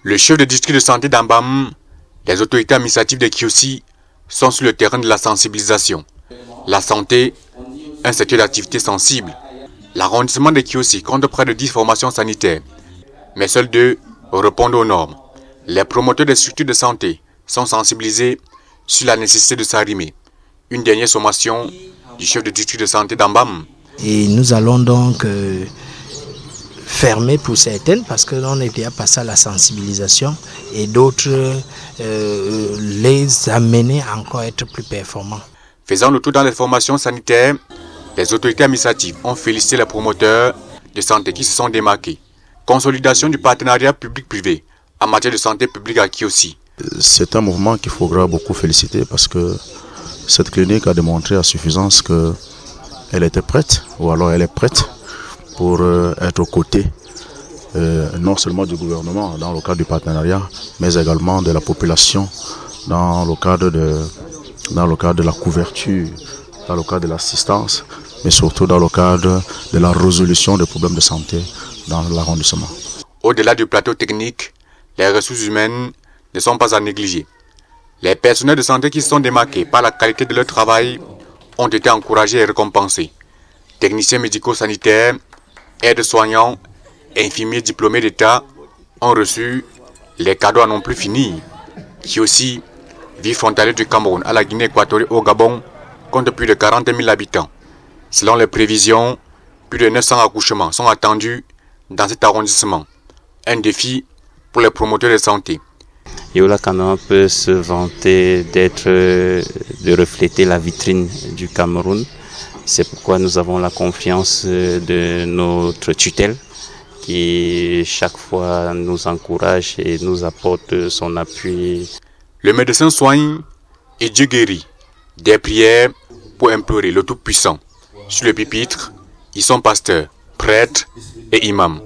Le chef de district de santé d'Ambam, les autorités administratives de Kiossi sont sur le terrain de la sensibilisation. La santé, un secteur d'activité sensible. L'arrondissement de Kiossi compte près de 10 formations sanitaires, mais seules 2 répondent aux normes. Les promoteurs des structures de santé sont sensibilisés sur la nécessité de s'arrimer. Une dernière sommation du chef de district de santé d'Ambam. Et nous allons donc fermer pour certaines parce que l'on est déjà passé à la sensibilisation et d'autres les amener à encore être plus performants. Faisant le tour dans les formations sanitaires, les autorités administratives ont félicité les promoteurs de santé qui se sont démarqués. Consolidation du partenariat public-privé en matière de santé publique à Kiossi. C'est un mouvement qu'il faudra beaucoup féliciter parce que cette clinique a démontré à suffisance qu'elle était prête, ou alors elle est prête pour être aux côtés non seulement du gouvernement dans le cadre du partenariat, mais également de la population dans le cadre de la couverture, dans le cadre de l'assistance, mais surtout dans le cadre de la résolution des problèmes de santé dans l'arrondissement. Au-delà du plateau technique, les ressources humaines ne sont pas à négliger. Les personnels de santé qui se sont démarqués par la qualité de leur travail ont été encouragés et récompensés. Techniciens médico-sanitaires, aides-soignants, infirmiers diplômés d'État ont reçu les cadeaux à non plus finis. Kiossi, ville frontalière du Cameroun à la Guinée équatoriale au Gabon, compte plus de 40 000 habitants. Selon les prévisions, plus de 900 accouchements sont attendus dans cet arrondissement. Un défi pour les promoteurs de santé. Yola Cameroun peut se vanter de refléter la vitrine du Cameroun. C'est pourquoi nous avons la confiance de notre tutelle qui chaque fois nous encourage et nous apporte son appui. Le médecin soigne et Dieu guérit. Des prières pour implorer le Tout-Puissant. Sur le pupitre, ils sont pasteurs, prêtres et imams.